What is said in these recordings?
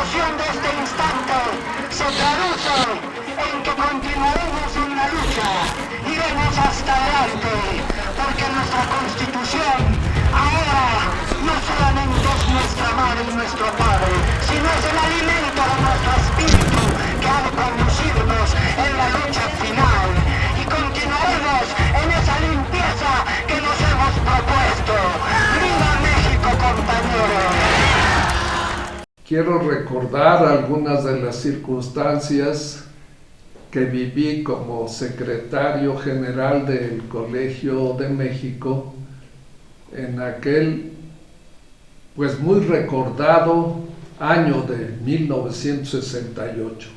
emoción de este instante se traduce en que continuaremos en la lucha, iremos hasta adelante, porque nuestra Constitución ahora no solamente es nuestra madre y nuestro padre, sino es el alimento de nuestro espíritu que ha de conducirnos en la lucha final, y continuaremos en esa limpieza que nos hemos propuesto. ¡Viva México, compañeros! Quiero recordar algunas de las circunstancias que viví como secretario general del Colegio de México en aquel pues muy recordado año de 1968.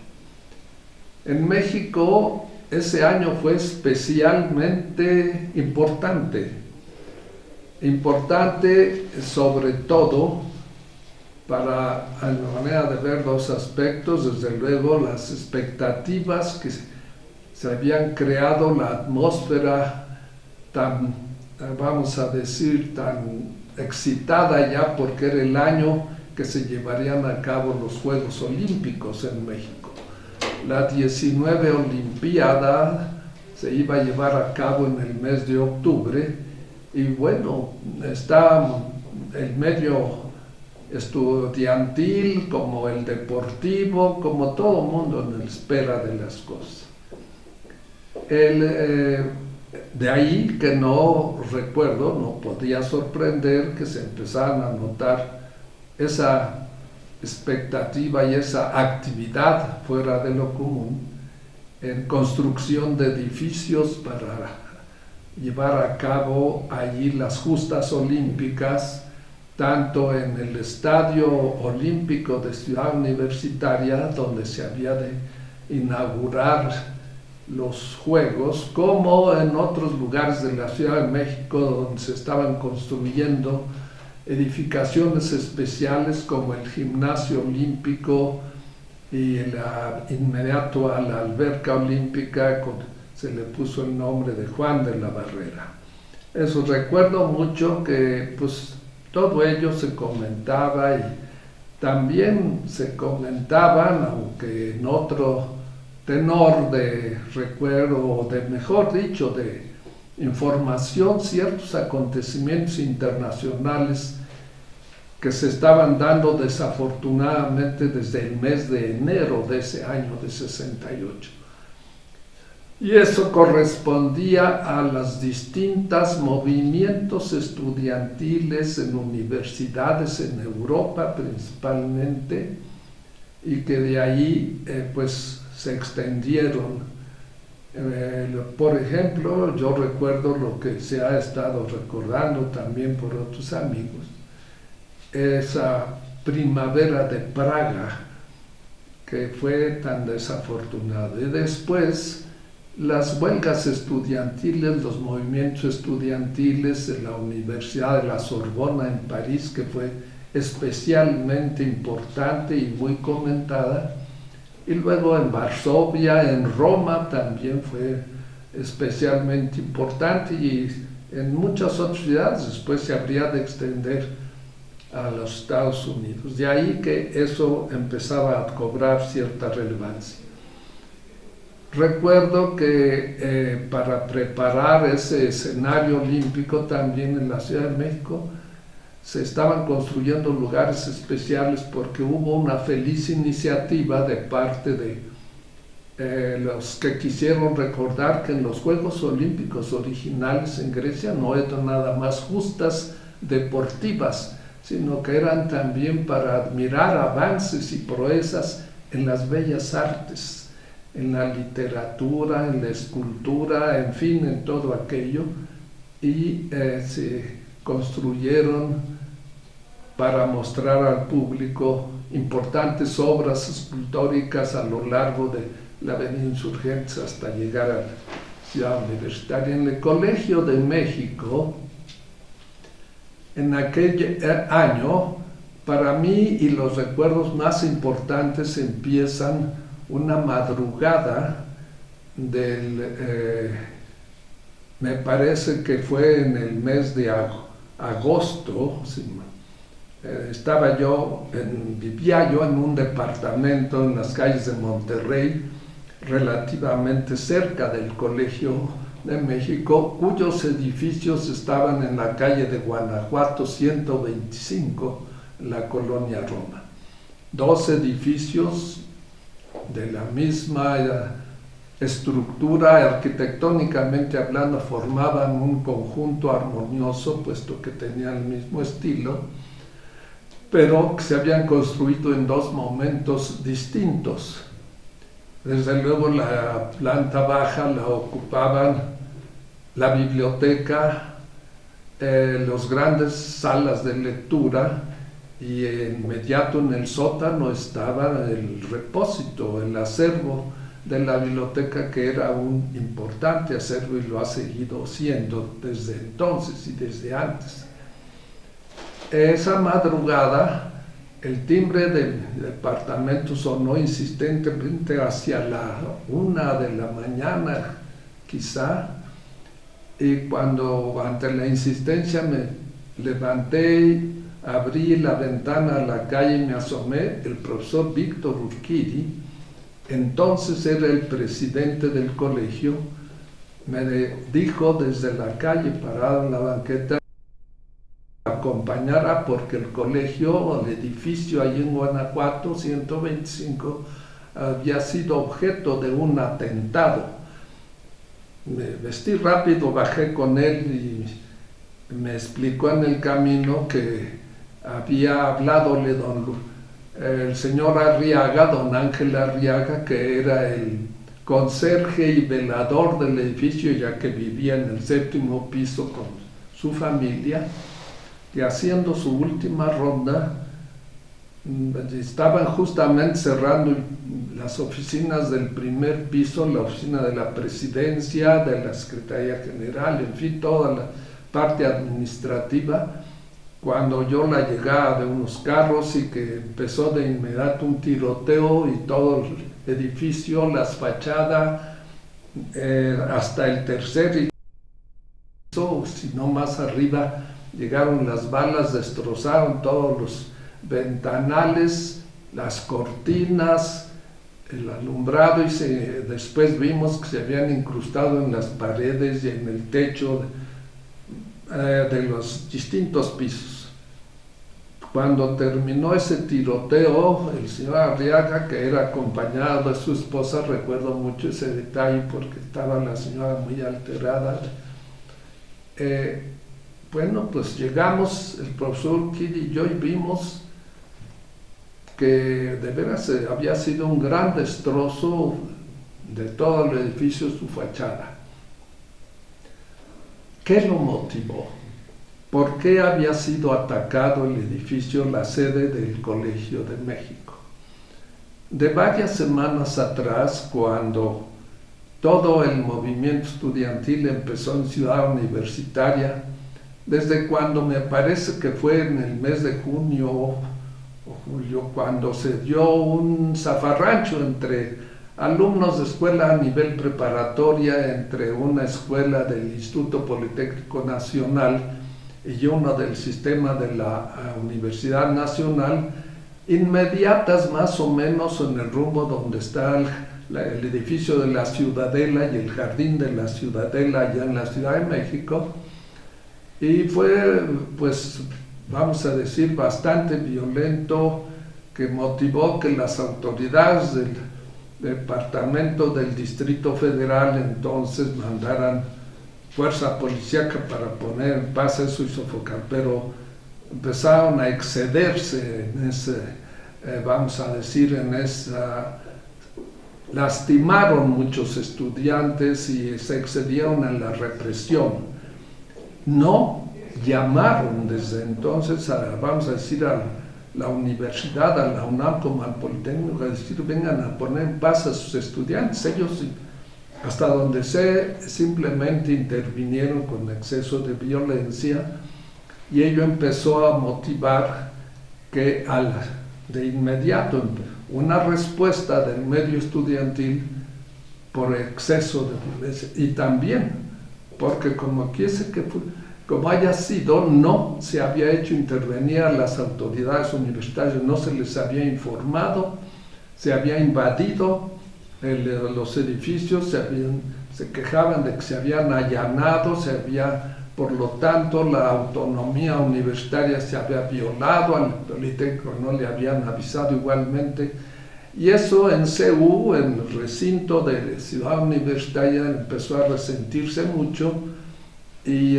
En México ese año fue especialmente importante sobre todo para, a la manera de ver los aspectos, desde luego las expectativas que se habían creado, la atmósfera tan, vamos a decir, tan excitada ya, porque era el año que se llevarían a cabo los Juegos Olímpicos en México. La 19 Olimpiada se iba a llevar a cabo en el mes de octubre, y bueno, está el medio estudiantil, como el deportivo, como todo mundo en espera de las cosas. De ahí que no recuerdo, no podía sorprender que se empezaran a notar esa expectativa y esa actividad fuera de lo común en construcción de edificios para llevar a cabo allí las justas olímpicas, tanto en el Estadio Olímpico de Ciudad Universitaria, donde se había de inaugurar los Juegos, como en otros lugares de la Ciudad de México, donde se estaban construyendo edificaciones especiales como el Gimnasio Olímpico y inmediato a la Alberca Olímpica se le puso el nombre de Juan de la Barrera. Eso recuerdo mucho que pues todo ello se comentaba, y también se comentaban, aunque en otro tenor de recuerdo, de mejor dicho, de información, ciertos acontecimientos internacionales que se estaban dando desafortunadamente desde el mes de enero de ese año de 68. Y eso correspondía a los distintos movimientos estudiantiles en universidades en Europa principalmente, y que de ahí pues se extendieron. Por ejemplo, yo recuerdo lo que se ha estado recordando también por otros amigos, esa primavera de Praga que fue tan desafortunada, y después las huelgas estudiantiles, los movimientos estudiantiles en la Universidad de la Sorbona en París, que fue especialmente importante y muy comentada, y luego en Varsovia, en Roma también fue especialmente importante, y en muchas otras ciudades después se habría de extender a los Estados Unidos. De ahí que eso empezaba a cobrar cierta relevancia. Recuerdo que para preparar ese escenario olímpico también en la Ciudad de México se estaban construyendo lugares especiales, porque hubo una feliz iniciativa de parte de los que quisieron recordar que en los Juegos Olímpicos originales en Grecia no eran nada más justas deportivas, sino que eran también para admirar avances y proezas en las bellas artes, en la literatura, en la escultura, en fin, en todo aquello, y se construyeron para mostrar al público importantes obras escultóricas a lo largo de la Avenida Insurgentes hasta llegar a la Ciudad Universitaria. En el Colegio de México, en aquel año, para mí, y los recuerdos más importantes empiezan una madrugada me parece que fue en el mes de agosto, vivía yo en un departamento en las calles de Monterrey, relativamente cerca del Colegio de México, cuyos edificios estaban en la calle de Guanajuato 125, en la colonia Roma. Dos edificios de la misma estructura, arquitectónicamente hablando, formaban un conjunto armonioso, puesto que tenían el mismo estilo, pero que se habían construido en dos momentos distintos. Desde luego la planta baja la ocupaban la biblioteca, las grandes salas de lectura, y inmediato en el sótano estaba el repósito, el acervo de la biblioteca, que era un importante acervo y lo ha seguido siendo desde entonces y desde antes. Esa madrugada el timbre del departamento sonó insistentemente hacia la 1 de la mañana, quizá, y cuando ante la insistencia me levanté, abrí la ventana a la calle y me asomé. El profesor Víctor Urquidi, entonces era el presidente del colegio, me dijo desde la calle, parado en la banqueta, acompañara porque el colegio, el edificio ahí en Guanajuato 125, había sido objeto de un atentado. Me vestí rápido, bajé con él y me explicó en el camino que había habladole el señor Arriaga, don Ángel Arriaga, que era el conserje y velador del edificio, ya que vivía en el 7º piso con su familia, que haciendo su última ronda estaban justamente cerrando las oficinas del primer piso, la oficina de la presidencia, de la Secretaría General, en fin, toda la parte administrativa, cuando oyó la llegada de unos carros y que empezó de inmediato un tiroteo y todo el edificio, las fachadas, hasta el tercer piso, si no más arriba, llegaron las balas, destrozaron todos los ventanales, las cortinas, el alumbrado, y después vimos que se habían incrustado en las paredes y en el techo de los distintos pisos. Cuando terminó ese tiroteo, el señor Arriaga, que era acompañado de su esposa, recuerdo mucho ese detalle porque estaba la señora muy alterada, bueno, pues llegamos, el profesor Kiri y yo, y vimos que de veras había sido un gran destrozo de todo el edificio, su fachada. ¿Qué lo motivó? ¿Por qué había sido atacado el edificio, la sede del Colegio de México? De varias semanas atrás, cuando todo el movimiento estudiantil empezó en Ciudad Universitaria, desde cuando me parece que fue en el mes de junio o julio, cuando se dio un zafarrancho entre alumnos de escuela a nivel preparatoria, entre una escuela del Instituto Politécnico Nacional y uno del sistema de la Universidad Nacional, inmediatas más o menos en el rumbo donde está el edificio de la Ciudadela y el jardín de la Ciudadela allá en la Ciudad de México. Y fue, pues, vamos a decir, bastante violento, que motivó que las autoridades del departamento del Distrito Federal entonces mandaran fuerza policíaca para poner en paz eso y sofocar, pero empezaron a excederse en ese, vamos a decir, en esa, lastimaron muchos estudiantes y se excedieron en la represión. No llamaron desde entonces vamos a decir, a la universidad, a la UNAM como al Politécnico, a decir, vengan a poner en paz a sus estudiantes. Ellos, hasta donde sé, simplemente intervinieron con exceso de violencia, y ello empezó a motivar que de inmediato una respuesta del medio estudiantil por exceso de violencia, y también porque como aquí como haya sido, no se había hecho intervenir a las autoridades universitarias, no se les había informado, se había invadido los edificios, se quejaban de que se habían allanado, por lo tanto la autonomía universitaria se había violado, al Politécnico no le habían avisado igualmente, y eso en CU, en el recinto de Ciudad Universitaria, empezó a resentirse mucho, y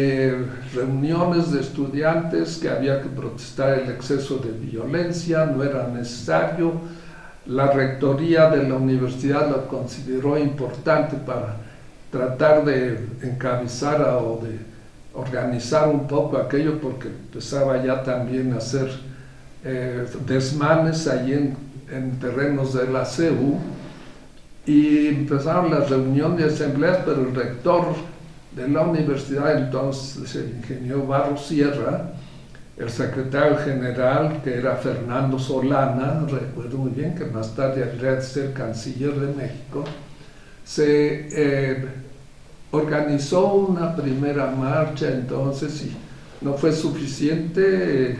reuniones de estudiantes que había que protestar el exceso de violencia, no era necesario. La rectoría de la universidad lo consideró importante para tratar de encabezar o de organizar un poco aquello, porque empezaba ya también a hacer desmanes allí en terrenos de la CEU, y empezaron las reuniones y asambleas, pero el rector de la universidad entonces, el ingeniero Barros Sierra, el secretario general, que era Fernando Solana, recuerdo muy bien, que más tarde habría de ser canciller de México, se organizó una primera marcha entonces, y no fue suficiente,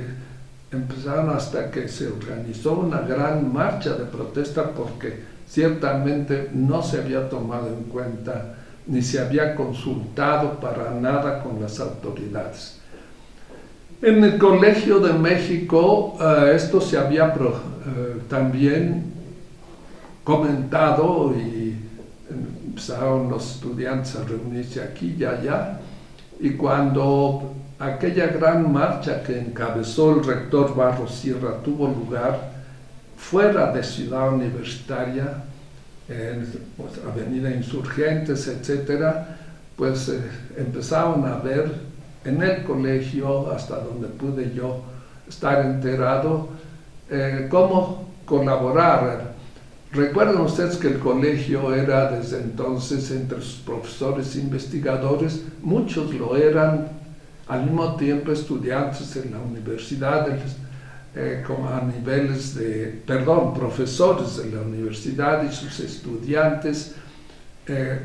empezaron hasta que se organizó una gran marcha de protesta, porque ciertamente no se había tomado en cuenta ni se había consultado para nada con las autoridades. En el Colegio de México esto se había también comentado, y empezaron los estudiantes a reunirse aquí y allá, y cuando aquella gran marcha que encabezó el rector Barros Sierra tuvo lugar fuera de Ciudad Universitaria, en Avenida Insurgentes, etcétera, pues empezaron a ver en el colegio, hasta donde pude yo estar enterado, cómo colaborar. Recuerden ustedes que el colegio era desde entonces, entre sus profesores e investigadores, muchos lo eran al mismo tiempo estudiantes en la universidad, como a niveles profesores de la universidad y sus estudiantes.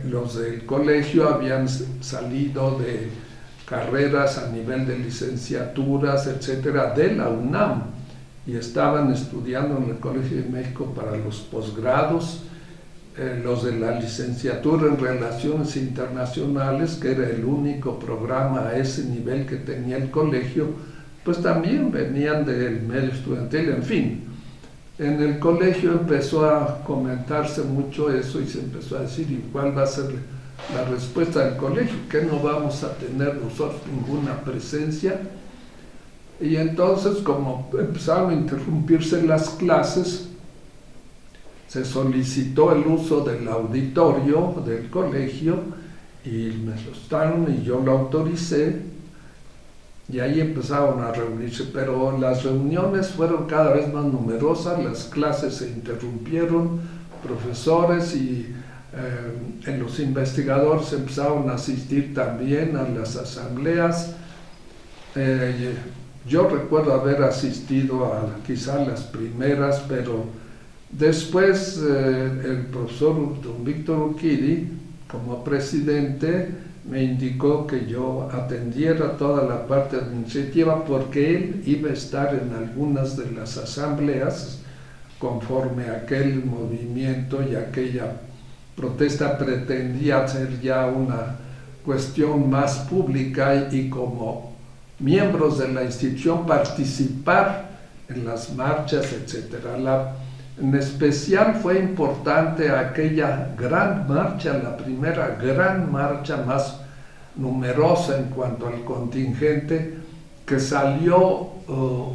Los del colegio habían salido de carreras a nivel de licenciaturas, etcétera, de la UNAM, y estaban estudiando en el Colegio de México para los posgrados. Los de la licenciatura en Relaciones Internacionales, que era el único programa a ese nivel que tenía el colegio, pues también venían del medio estudiantil. En fin, en el colegio empezó a comentarse mucho eso, y se empezó a decir, ¿y cuál va a ser la respuesta del colegio? ¿Que no vamos a tener nosotros ninguna presencia? Y entonces, como empezaron a interrumpirse las clases, se solicitó el uso del auditorio del colegio, y me lo daron y yo lo autoricé, y ahí empezaron a reunirse, pero las reuniones fueron cada vez más numerosas, las clases se interrumpieron, profesores y los investigadores empezaron a asistir también a las asambleas. Yo recuerdo haber asistido a quizá las primeras, pero después el profesor don Víctor Urquidi, como presidente, me indicó que yo atendiera toda la parte administrativa, porque él iba a estar en algunas de las asambleas conforme aquel movimiento y aquella protesta pretendía ser ya una cuestión más pública, y como miembros de la institución participar en las marchas, etcétera. En especial fue importante aquella gran marcha, la primera gran marcha más numerosa en cuanto al contingente, que salió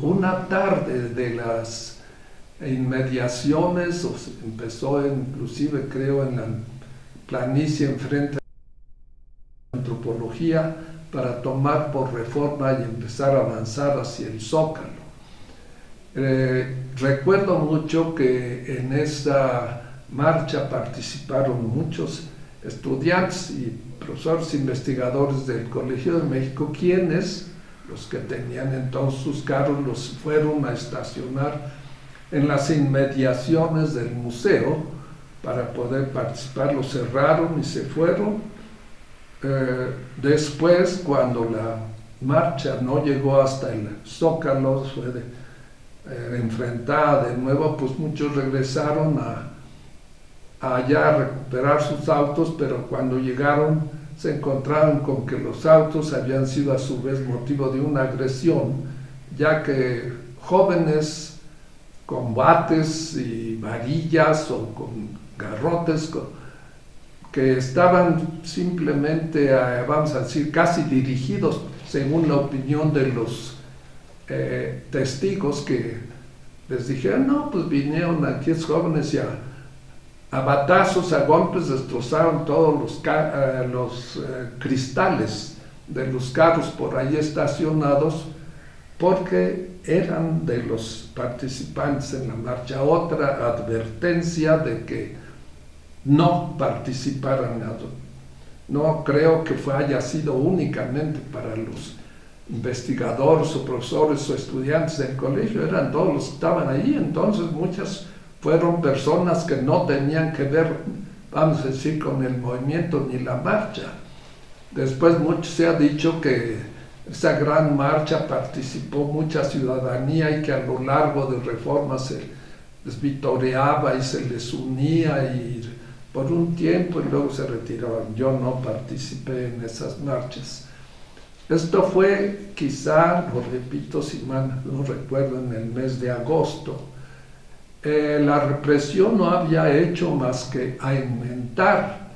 una tarde de las inmediaciones, empezó inclusive creo en la planicie enfrente de la antropología, para tomar por Reforma y empezar a avanzar hacia el Zócalo. Recuerdo mucho que en esta marcha participaron muchos estudiantes y profesores investigadores del Colegio de México, quienes, los que tenían entonces sus carros, los fueron a estacionar en las inmediaciones del museo para poder participar. Los cerraron y se fueron. Después, cuando la marcha no llegó hasta el Zócalo, fue enfrentada de nuevo, pues muchos regresaron allá a recuperar sus autos, pero cuando llegaron se encontraron con que los autos habían sido a su vez motivo de una agresión, ya que jóvenes con bates y varillas o con garrotes que estaban simplemente, vamos a decir, casi dirigidos, según la opinión de los testigos, que les dijeron, no, pues vinieron aquí jóvenes y a batazos, a golpes, destrozaron todos los cristales de los carros por ahí estacionados, porque eran de los participantes en la marcha. Otra advertencia de que no participaran. No creo que haya sido únicamente para los investigadores o profesores o estudiantes del colegio, eran todos los que estaban ahí. Entonces muchas fueron personas que no tenían que ver, vamos a decir, con el movimiento ni la marcha. Después mucho se ha dicho que esa gran marcha participó mucha ciudadanía y que a lo largo de Reforma se les vitoreaba y se les unía y por un tiempo y luego se retiraban. Yo no participé en esas marchas. Esto fue quizá, lo repito si mal no recuerdo, en el mes de agosto. La represión no había hecho más que aumentar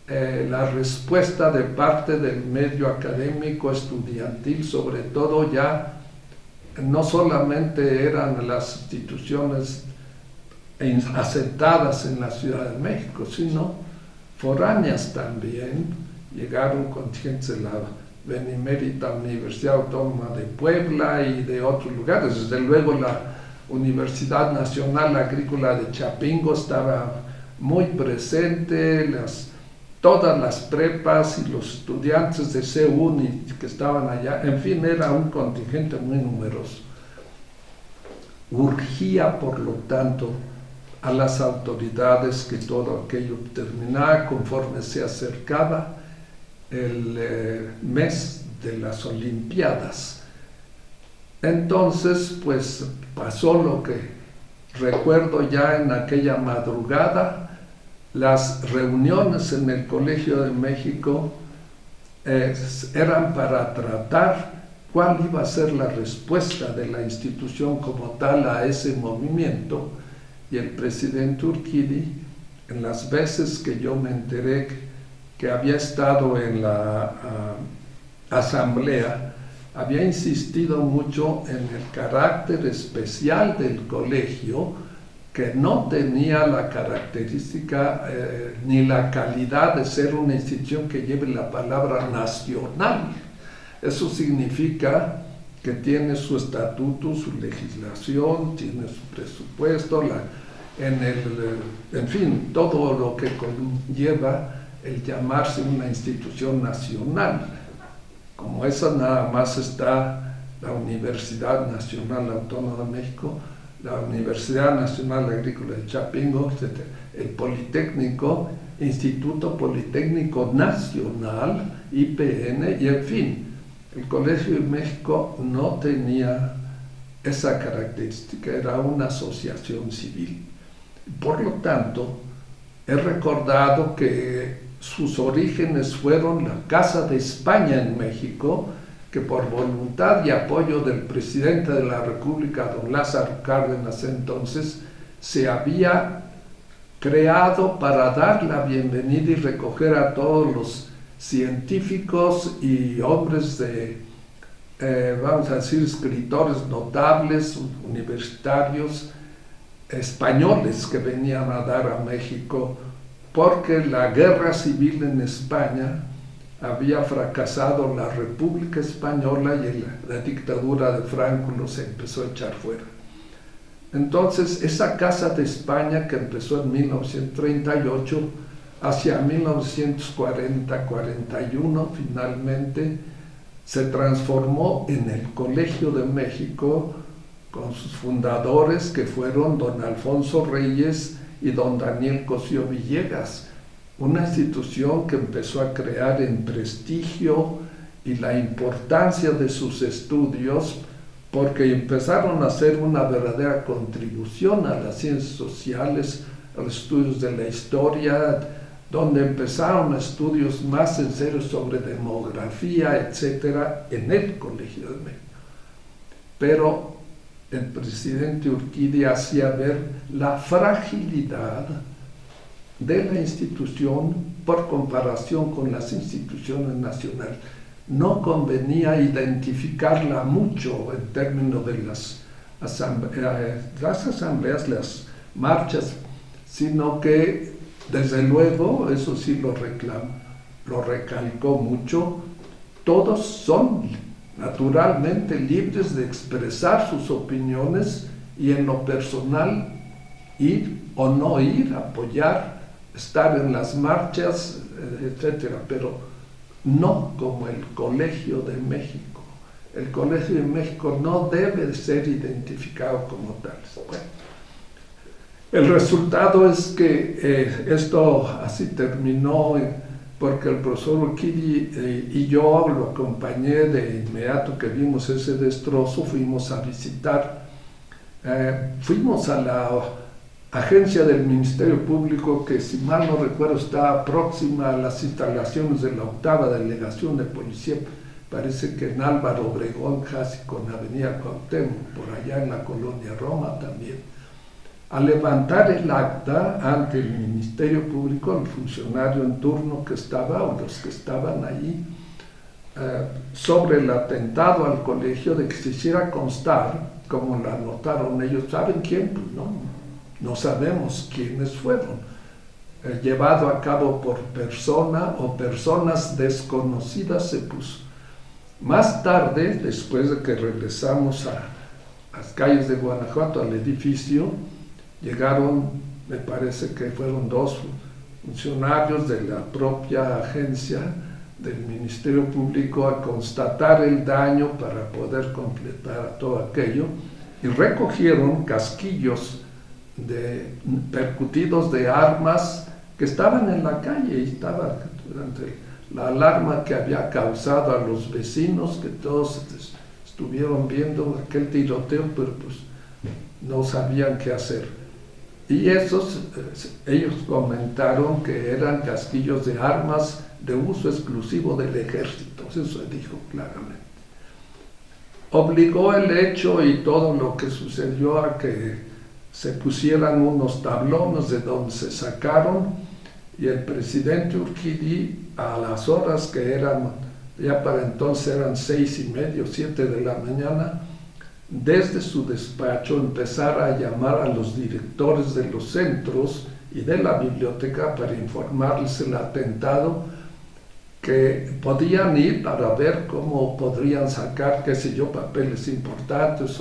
la respuesta de parte del medio académico estudiantil, sobre todo ya no solamente eran las instituciones asentadas en la Ciudad de México, sino foráneas también. Llegaron contingentes de la Benemérita Universidad Autónoma de Puebla y de otros lugares. Desde luego la Universidad Nacional Agrícola de Chapingo estaba muy presente, todas las prepas y los estudiantes de CUNY que estaban allá, en fin, era un contingente muy numeroso. Urgía, por lo tanto, a las autoridades que todo aquello terminara conforme se acercaba el mes de las Olimpiadas. Entonces, pues pasó lo que recuerdo ya en aquella madrugada. Las reuniones en el Colegio de México eran para tratar cuál iba a ser la respuesta de la institución como tal a ese movimiento, y el presidente Urquidi, en las veces que yo me enteré que había estado en la asamblea, había insistido mucho en el carácter especial del colegio, que no tenía la característica ni la calidad de ser una institución que lleve la palabra nacional. Eso significa que tiene su estatuto, su legislación, tiene su presupuesto, en fin, todo lo que conlleva el llamarse una institución nacional. Como esa nada más está la Universidad Nacional Autónoma de México, la Universidad Nacional Agrícola de Chapingo, el Politécnico, Instituto Politécnico Nacional, IPN, y en fin, el Colegio de México no tenía esa característica, era una asociación civil. Por lo tanto, he recordado que sus orígenes fueron la Casa de España en México, que por voluntad y apoyo del presidente de la República, don Lázaro Cárdenas, entonces, se había creado para dar la bienvenida y recoger a todos los científicos y hombres vamos a decir, escritores notables, universitarios, españoles que venían a dar a México, porque la guerra civil en España había fracasado, la República Española y la dictadura de Franco los empezó a echar fuera. Entonces, esa Casa de España, que empezó en 1938, hacia 1940-41 finalmente, se transformó en el Colegio de México, con sus fundadores que fueron don Alfonso Reyes y don Daniel Cosío Villegas, una institución que empezó a crear en prestigio y la importancia de sus estudios, porque empezaron a hacer una verdadera contribución a las ciencias sociales, a los estudios de la historia, donde empezaron estudios más en serio sobre demografía, etcétera, en el Colegio de México. Pero el presidente Urquidi hacía ver la fragilidad de la institución por comparación con las instituciones nacionales. No convenía identificarla mucho en términos de las asambleas, las marchas, sino que desde luego, eso sí lo recalcó mucho, todos son naturalmente libres de expresar sus opiniones y en lo personal ir o no ir, apoyar, estar en las marchas, etcétera, pero no como el Colegio de México. El Colegio de México no debe ser identificado como tal. Bueno, el resultado es que esto así terminó, porque el profesor Urquidi y yo lo acompañé de inmediato que vimos ese destrozo, fuimos a visitar, fuimos a la agencia del Ministerio Público, que si mal no recuerdo está próxima a las instalaciones de la 8ª Delegación de Policía, parece que en Álvaro Obregón, casi con Avenida Cuauhtémoc, por allá en la colonia Roma también, a levantar el acta ante el Ministerio Público, el funcionario en turno que estaba, o los que estaban allí, sobre el atentado al colegio, de que se hiciera constar, como lo anotaron ellos. ¿Saben quién? Pues no sabemos quiénes fueron. Llevado a cabo por persona o personas desconocidas, se puso. Más tarde, después de que regresamos a las calles de Guanajuato, al edificio, llegaron, me parece que fueron 2 funcionarios de la propia agencia del Ministerio Público a constatar el daño para poder completar todo aquello, y recogieron casquillos percutidos de armas que estaban en la calle, y estaba durante la alarma que había causado a los vecinos, que todos estuvieron viendo aquel tiroteo, pero pues no sabían qué hacer. Y ellos comentaron que eran casquillos de armas de uso exclusivo del ejército, eso se dijo claramente. Obligó el hecho y todo lo que sucedió a que se pusieran unos tablones de donde se sacaron, y el presidente Urquidi, a las horas que eran, ya para entonces eran 6:30 o 7 de la mañana, desde su despacho empezara a llamar a los directores de los centros y de la biblioteca para informarles el atentado, que podían ir para ver cómo podrían sacar, qué sé yo, papeles importantes,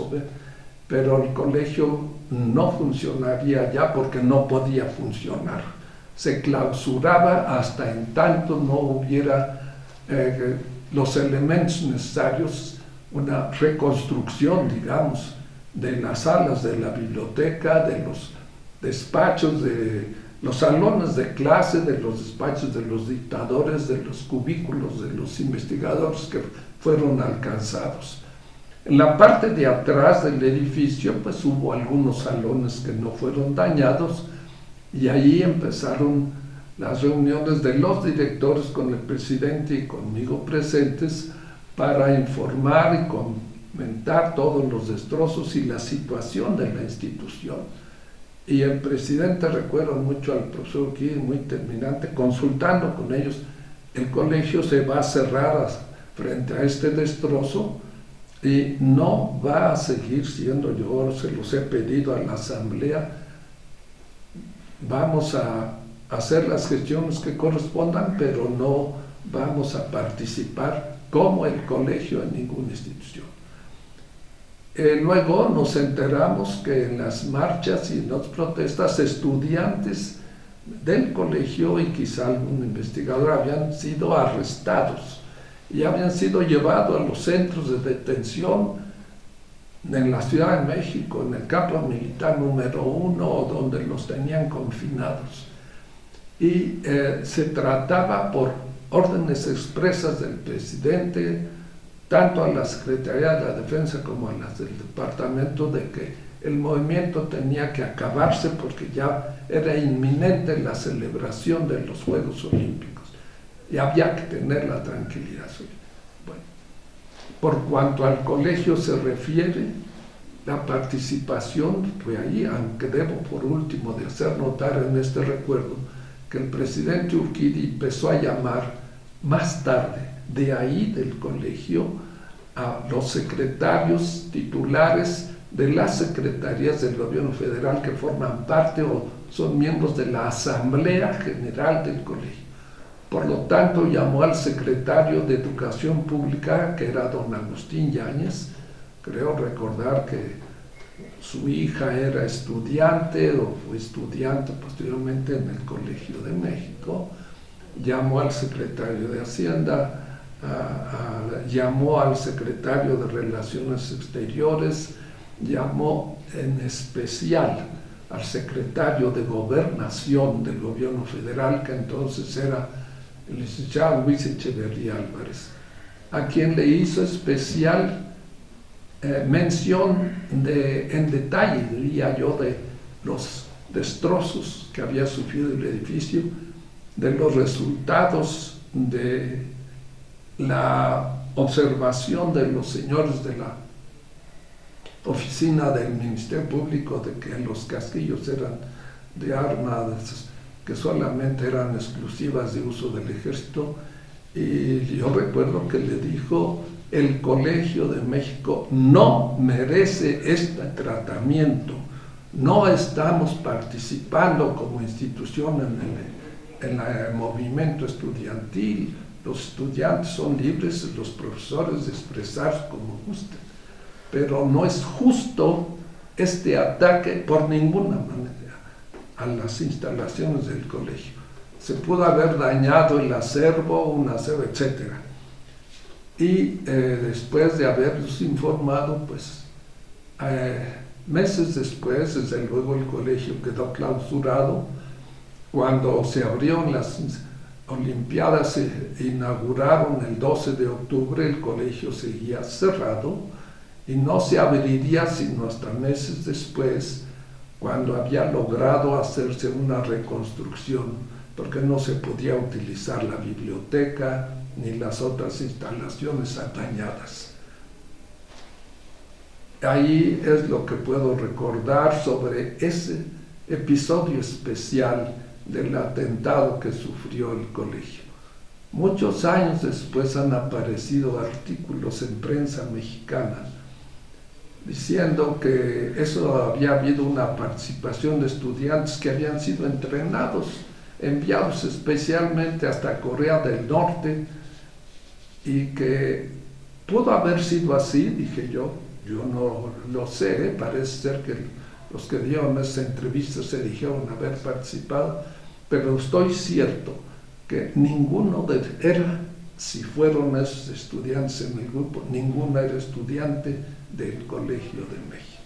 pero el colegio no funcionaría ya porque no podía funcionar. Se clausuraba hasta en tanto no hubiera los elementos necesarios, una reconstrucción, digamos, de las salas de la biblioteca, de los despachos, de los salones de clase, de los despachos de los dictadores, de los cubículos de los investigadores que fueron alcanzados. En la parte de atrás del edificio, pues hubo algunos salones que no fueron dañados, y allí empezaron las reuniones de los directores con el presidente y conmigo presentes, para informar y comentar todos los destrozos y la situación de la institución. Y el presidente, recuerdo mucho al profesor Urquidi, muy terminante, consultando con ellos, el colegio se va a cerrar frente a este destrozo y no va a seguir siendo, yo se los he pedido a la asamblea, vamos a hacer las gestiones que correspondan, pero no vamos a participar como el colegio en ninguna institución. Luego nos enteramos que en las marchas y en las protestas, estudiantes del colegio y quizá algún investigador habían sido arrestados y habían sido llevados a los centros de detención en la Ciudad de México, en el campo militar número 1, donde los tenían confinados. Y se trataba por órdenes expresas del presidente, tanto a la Secretaría de la Defensa como a las del departamento, de que el movimiento tenía que acabarse porque ya era inminente la celebración de los Juegos Olímpicos y había que tener la tranquilidad. Bueno, por cuanto al colegio se refiere, la participación fue ahí, aunque debo por último de hacer notar en este recuerdo que el presidente Urquidi empezó a llamar más tarde de ahí del colegio a los secretarios titulares de las secretarías del gobierno federal que forman parte o son miembros de la Asamblea General del colegio. Por lo tanto, llamó al secretario de Educación Pública, que era don Agustín Yáñez. Creo recordar que su hija era estudiante o fue estudiante posteriormente en el Colegio de México. Llamó al secretario de Hacienda, llamó al secretario de Relaciones Exteriores, llamó en especial al secretario de Gobernación del gobierno federal, que entonces era el licenciado Luis Echeverría Álvarez, a quien le hizo especial mención en detalle, diría yo, de los destrozos que había sufrido el edificio, de los resultados de la observación de los señores de la oficina del Ministerio Público de que los casquillos eran de armas que solamente eran exclusivas de uso del ejército. Y yo recuerdo que le dijo: el Colegio de México no merece este tratamiento, no estamos participando como institución en el movimiento estudiantil, los estudiantes son libres, los profesores de expresar como gusten, pero no es justo este ataque por ninguna manera a las instalaciones del colegio. Se pudo haber dañado el acervo, un acervo, etc. Y después de haberlos informado, pues meses después, desde luego el colegio quedó clausurado. Cuando se abrieron las Olimpiadas, se inauguraron el 12 de octubre, el colegio seguía cerrado y no se abriría sino hasta meses después, cuando había logrado hacerse una reconstrucción, porque no se podía utilizar la biblioteca ni las otras instalaciones dañadas. Ahí es lo que puedo recordar sobre ese episodio especial del atentado que sufrió el colegio. Muchos años después han aparecido artículos en prensa mexicana diciendo que eso había habido una participación de estudiantes que habían sido entrenados, enviados especialmente hasta Corea del Norte, y que pudo haber sido así, dije yo no lo sé, parece ser que los que dieron esa entrevista se dijeron haber participado, pero estoy cierto que ninguno si fueron esos estudiantes en el grupo, ninguno era estudiante del Colegio de México.